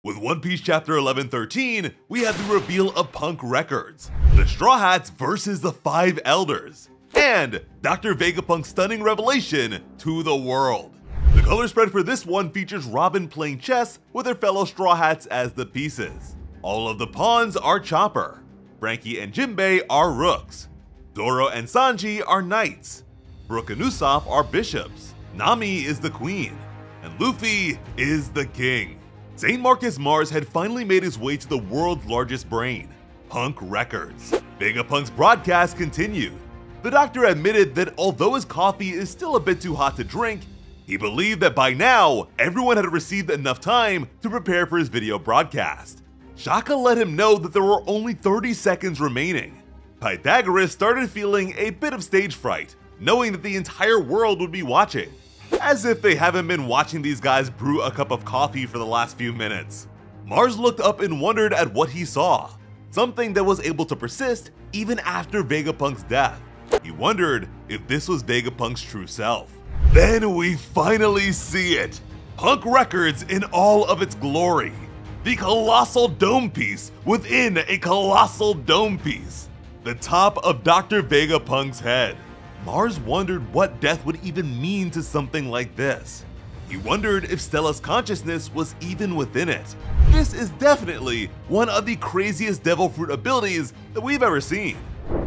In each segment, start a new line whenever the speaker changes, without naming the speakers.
With One Piece Chapter 1113, we have the reveal of Punk Records, the Straw Hats versus the Five Elders, and Dr. Vegapunk's stunning revelation to the world. The color spread for this one features Robin playing chess with her fellow Straw Hats as the pieces. All of the pawns are Chopper, Franky and Jinbei are rooks, Zoro and Sanji are knights, Brook and Usopp are bishops, Nami is the queen, and Luffy is the king. St. Marcus Mars had finally made his way to the world's largest brain, Punk Records. Vegapunk's broadcast continued. The doctor admitted that although his coffee is still a bit too hot to drink, he believed that by now, everyone had received enough time to prepare for his video broadcast. Shaka let him know that there were only 30 seconds remaining. Pythagoras started feeling a bit of stage fright, knowing that the entire world would be watching. As if they haven't been watching these guys brew a cup of coffee for the last few minutes. Mars looked up and wondered at what he saw, something that was able to persist even after Vegapunk's death. He wondered if this was Vegapunk's true self. Then we finally see it! Punk Records in all of its glory. The colossal dome piece within a colossal dome piece. The top of Dr. Vegapunk's head. Mars wondered what death would even mean to something like this. He wondered if Stella's consciousness was even within it. This is definitely one of the craziest Devil Fruit abilities that we've ever seen.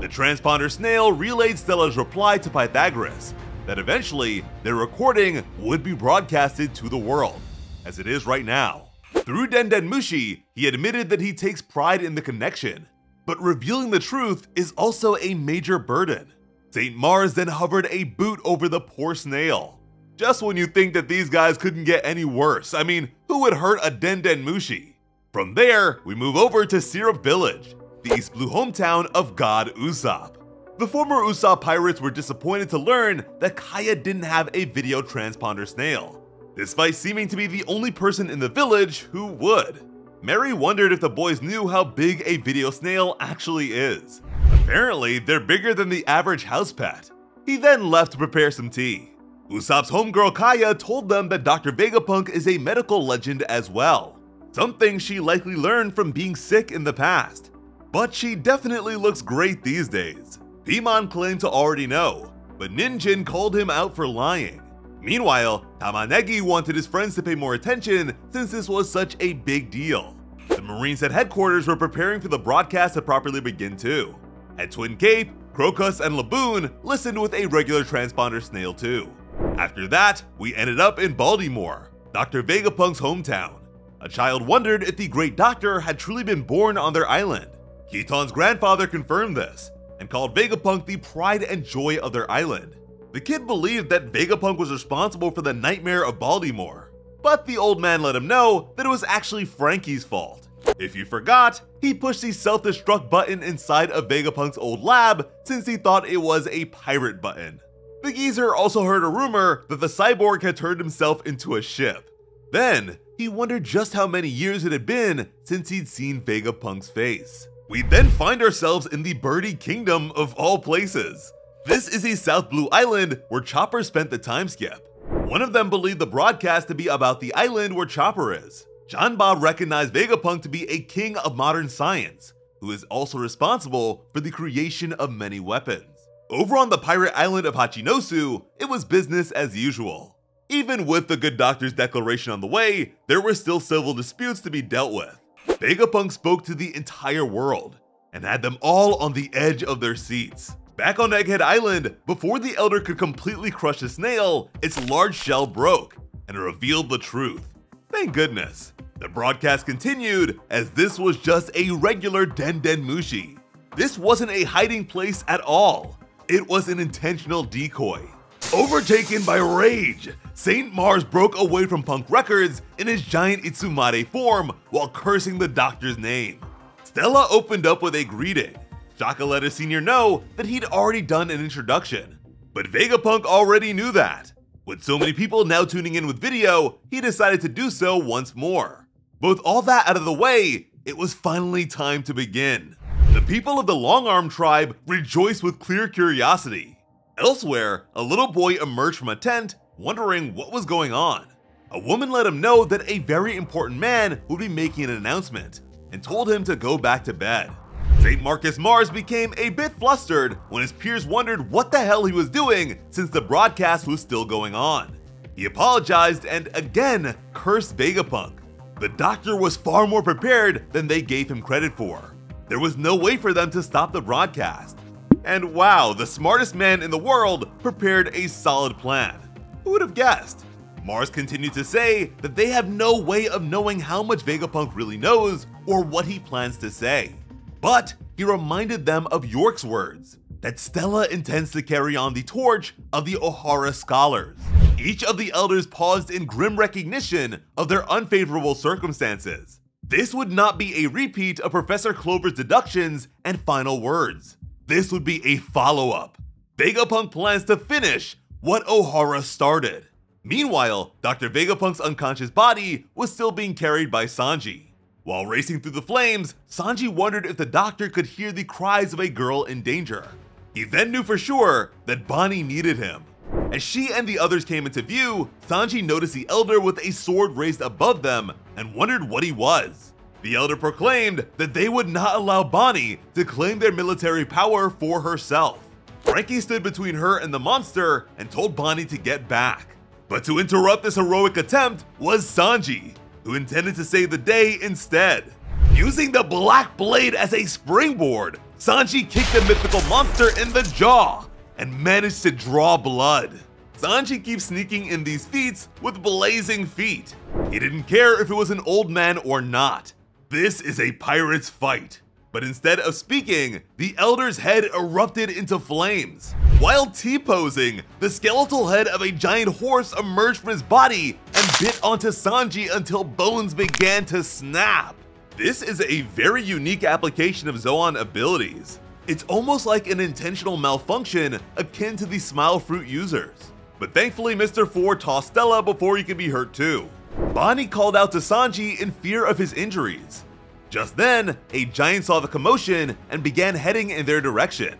The transponder snail relayed Stella's reply to Pythagoras, that eventually their recording would be broadcasted to the world, as it is right now. Through Denden Mushi, he admitted that he takes pride in the connection, but revealing the truth is also a major burden. St. Mars then hovered a boot over the poor snail. Just when you think that these guys couldn't get any worse, I mean, who would hurt a Denden Mushi? From there, we move over to Syrup Village, the East Blue hometown of God Usopp. The former Usopp pirates were disappointed to learn that Kaya didn't have a video transponder snail, despite seeming to be the only person in the village who would. Mary wondered if the boys knew how big a video snail actually is. Apparently, they're bigger than the average house pet. He then left to prepare some tea. Usopp's homegirl Kaya told them that Dr. Vegapunk is a medical legend as well, something she likely learned from being sick in the past. But she definitely looks great these days. Piemon claimed to already know, but Ninjin called him out for lying. Meanwhile, Tamanegi wanted his friends to pay more attention since this was such a big deal. The Marines at headquarters were preparing for the broadcast to properly begin too. At Twin Cape, Crocus and Laboon listened with a regular transponder snail too. After that, we ended up in Baltimore, Dr. Vegapunk's hometown. A child wondered if the Great Doctor had truly been born on their island. Keaton's grandfather confirmed this, and called Vegapunk the pride and joy of their island. The kid believed that Vegapunk was responsible for the nightmare of Baltimore, but the old man let him know that it was actually Franky's fault. If you forgot, he pushed the self-destruct button inside of Vegapunk's old lab since he thought it was a pirate button. The geezer also heard a rumor that the cyborg had turned himself into a ship. Then, he wondered just how many years it had been since he'd seen Vegapunk's face. We then find ourselves in the Birdie Kingdom of all places. This is a South Blue island where Chopper spent the time skip. One of them believed the broadcast to be about the island where Chopper is. John Bob recognized Vegapunk to be a king of modern science, who is also responsible for the creation of many weapons. Over on the pirate island of Hachinosu, it was business as usual. Even with the good doctor's declaration on the way, there were still civil disputes to be dealt with. Vegapunk spoke to the entire world, and had them all on the edge of their seats. Back on Egghead Island, before the Elder could completely crush the snail, its large shell broke, and revealed the truth. Thank goodness. The broadcast continued, as this was just a regular Denden Mushi. This wasn't a hiding place at all. It was an intentional decoy. Overtaken by rage, St. Mars broke away from Punk Records in his giant Itsumade form while cursing the doctor's name. Stella opened up with a greeting. Shaka let his senior know that he'd already done an introduction, but Vegapunk already knew that. With so many people now tuning in with video, he decided to do so once more. With all that out of the way, it was finally time to begin. The people of the Long Arm tribe rejoiced with clear curiosity. Elsewhere, a little boy emerged from a tent, wondering what was going on. a woman let him know that a very important man would be making an announcement, and told him to go back to bed. St. Marcus Mars became a bit flustered when his peers wondered what the hell he was doing since the broadcast was still going on. He apologized and again cursed Vegapunk. The Doctor was far more prepared than they gave him credit for. There was no way for them to stop the broadcast. And wow, the smartest man in the world prepared a solid plan. Who would have guessed? Mars continued to say that they have no way of knowing how much Vegapunk really knows or what he plans to say. But he reminded them of York's words, that Stella intends to carry on the torch of the Ohara scholars. Each of the elders paused in grim recognition of their unfavorable circumstances. This would not be a repeat of Professor Clover's deductions and final words. This would be a follow-up. Vegapunk plans to finish what Ohara started. Meanwhile, Dr. Vegapunk's unconscious body was still being carried by Sanji. While racing through the flames, Sanji wondered if the Doctor could hear the cries of a girl in danger. He then knew for sure that Bonnie needed him. As she and the others came into view, Sanji noticed the Elder with a sword raised above them and wondered what he was. The Elder proclaimed that they would not allow Bonnie to claim their military power for herself. Frankie stood between her and the monster and told Bonnie to get back. But to interrupt this heroic attempt was Sanji, who intended to save the day instead. Using the Black Blade as a springboard, Sanji kicked the mythical monster in the jaw and managed to draw blood. Sanji keeps sneaking in these feats with blazing feet. He didn't care if it was an old man or not. This is a pirate's fight. But instead of speaking, the Elder's head erupted into flames. While T-posing, the skeletal head of a giant horse emerged from his body and bit onto Sanji until bones began to snap. This is a very unique application of Zoan abilities. It's almost like an intentional malfunction akin to the Smile Fruit users. But thankfully Mr. 4 tossed Stella before he could be hurt too. Bonnie called out to Sanji in fear of his injuries. Just then, a giant saw the commotion and began heading in their direction.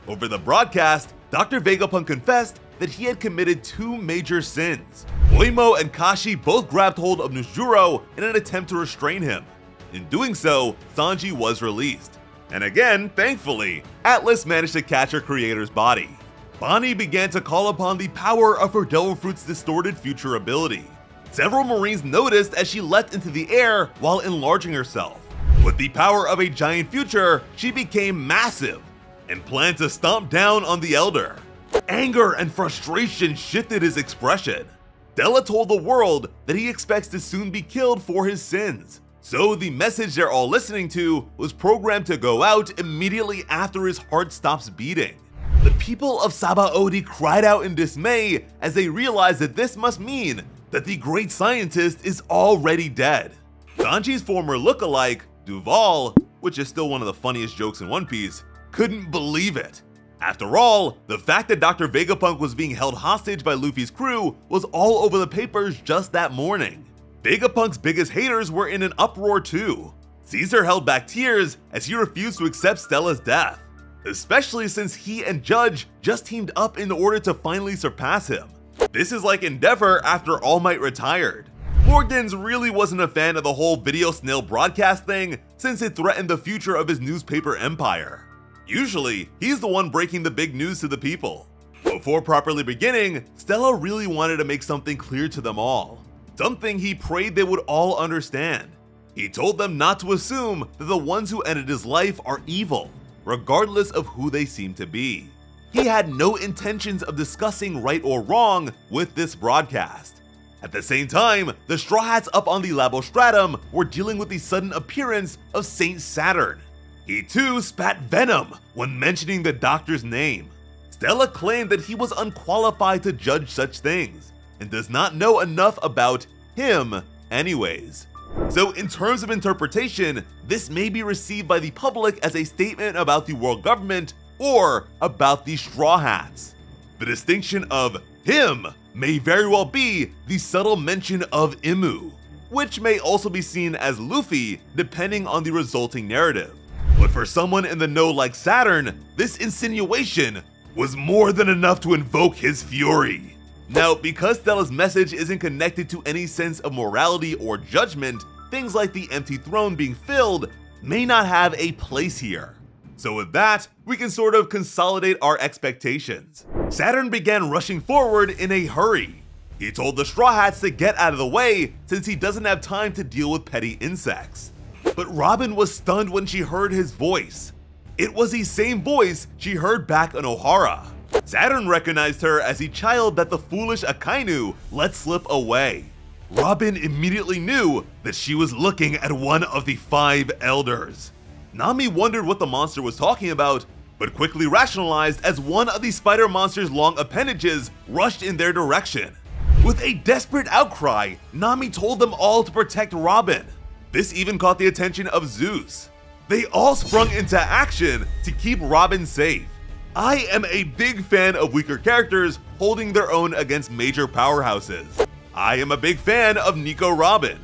Over the broadcast, Dr. Vegapunk confessed that he had committed two major sins. Oimo and Kashi both grabbed hold of Nujuro in an attempt to restrain him. In doing so, Sanji was released. And again, thankfully, Atlas managed to catch her creator's body. Bonnie began to call upon the power of her Devil Fruit's distorted future ability. Several Marines noticed as she leapt into the air while enlarging herself. With the power of a giant future, she became massive and planned to stomp down on the Elder. Anger and frustration shifted his expression. Stella told the world that he expects to soon be killed for his sins. So the message they're all listening to was programmed to go out immediately after his heart stops beating. The people of Sabaody cried out in dismay as they realized that this must mean that the great scientist is already dead. Sanji's former lookalike, Duval, which is still one of the funniest jokes in One Piece, couldn't believe it. After all, the fact that Dr. Vegapunk was being held hostage by Luffy's crew was all over the papers just that morning. Vegapunk's biggest haters were in an uproar too. Caesar held back tears as he refused to accept Stella's death, especially since he and Judge just teamed up in order to finally surpass him. This is like Endeavor after All Might retired. Morgans really wasn't a fan of the whole video snail broadcast thing since it threatened the future of his newspaper empire. Usually, he's the one breaking the big news to the people. Before properly beginning, Stella really wanted to make something clear to them all. Something he prayed they would all understand. He told them not to assume that the ones who ended his life are evil, regardless of who they seem to be. He had no intentions of discussing right or wrong with this broadcast. At the same time, the Straw Hats up on the Labostratum were dealing with the sudden appearance of Saint Saturn. He too spat venom when mentioning the Doctor's name. Stella claimed that he was unqualified to judge such things, and does not know enough about him anyways. So in terms of interpretation, this may be received by the public as a statement about the world government or about the Straw Hats. The distinction of him may very well be the subtle mention of Imu, which may also be seen as Luffy depending on the resulting narrative. But for someone in the know like Saturn, this insinuation was more than enough to invoke his fury. Now, because Stella's message isn't connected to any sense of morality or judgment, things like the empty throne being filled may not have a place here. So with that, we can sort of consolidate our expectations. Saturn began rushing forward in a hurry. He told the Straw Hats to get out of the way since he doesn't have time to deal with petty insects. But Robin was stunned when she heard his voice. It was the same voice she heard back on Ohara. Saturn recognized her as a child that the foolish Akainu let slip away. Robin immediately knew that she was looking at one of the 5 elders. Nami wondered what the monster was talking about, but quickly rationalized as one of the spider monster's long appendages rushed in their direction. With a desperate outcry, Nami told them all to protect Robin. This even caught the attention of Zeus. They all sprung into action to keep Robin safe. I am a big fan of weaker characters holding their own against major powerhouses. I am a big fan of Nico Robin.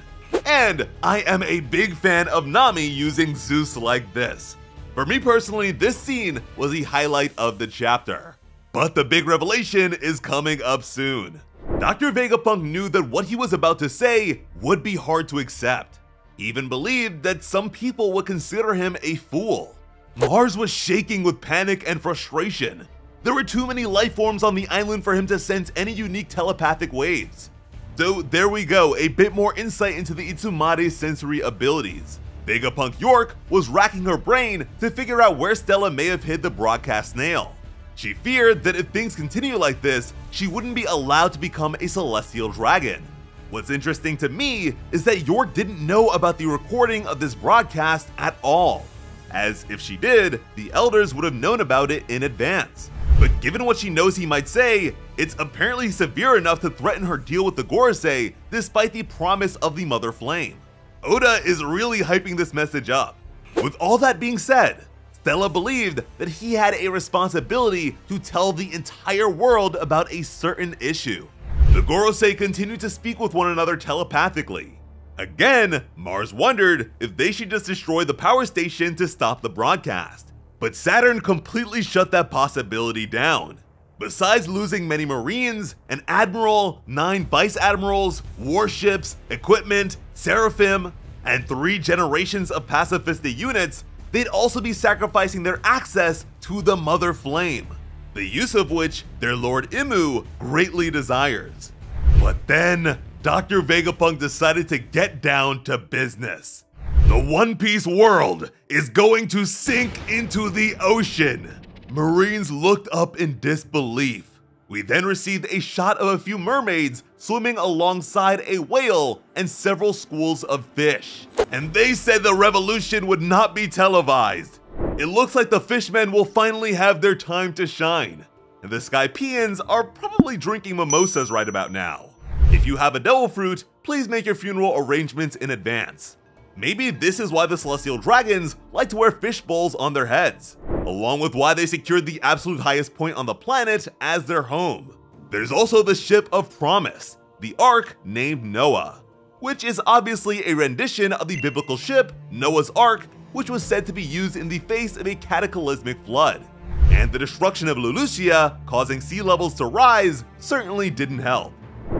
And I am a big fan of Nami using Zeus like this. For me personally, this scene was the highlight of the chapter. But the big revelation is coming up soon. Dr. Vegapunk knew that what he was about to say would be hard to accept. He even believed that some people would consider him a fool. Mars was shaking with panic and frustration. There were too many life forms on the island for him to sense any unique telepathic waves. So there we go, a bit more insight into the Itsumade's sensory abilities. Vegapunk York was racking her brain to figure out where Stella may have hid the broadcast snail. She feared that if things continue like this, she wouldn't be allowed to become a celestial dragon. What's interesting to me is that York didn't know about the recording of this broadcast at all, as if she did, the elders would have known about it in advance. But given what she knows he might say, it's apparently severe enough to threaten her deal with the Gorosei despite the promise of the Mother Flame. Oda is really hyping this message up. With all that being said, Stella believed that he had a responsibility to tell the entire world about a certain issue. The Gorosei continued to speak with one another telepathically. Again, Mars wondered if they should just destroy the power station to stop the broadcast. But Saturn completely shut that possibility down. Besides losing many Marines, an Admiral, 9 Vice Admirals, warships, equipment, Seraphim, and 3 generations of pacifistic units, they'd also be sacrificing their access to the Mother Flame, the use of which their Lord Imu greatly desires. But then, Dr. Vegapunk decided to get down to business. The One Piece world is going to sink into the ocean. Marines looked up in disbelief. We then received a shot of a few mermaids swimming alongside a whale and several schools of fish. And they said the revolution would not be televised. It looks like the fishmen will finally have their time to shine. And the Skypians are probably drinking mimosas right about now. If you have a devil fruit, please make your funeral arrangements in advance. Maybe this is why the Celestial Dragons like to wear fish bowls on their heads, along with why they secured the absolute highest point on the planet as their home. There's also the Ship of Promise, the Ark named Noah, which is obviously a rendition of the biblical ship Noah's Ark, which was said to be used in the face of a cataclysmic flood. And the destruction of Lulusia, causing sea levels to rise, certainly didn't help.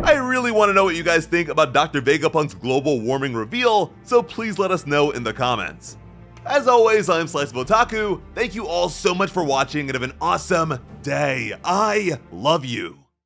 I really want to know what you guys think about Dr. Vegapunk's global warming reveal, so please let us know in the comments. As always, I'm Slice of Otaku. Thank you all so much for watching and have an awesome day. I love you.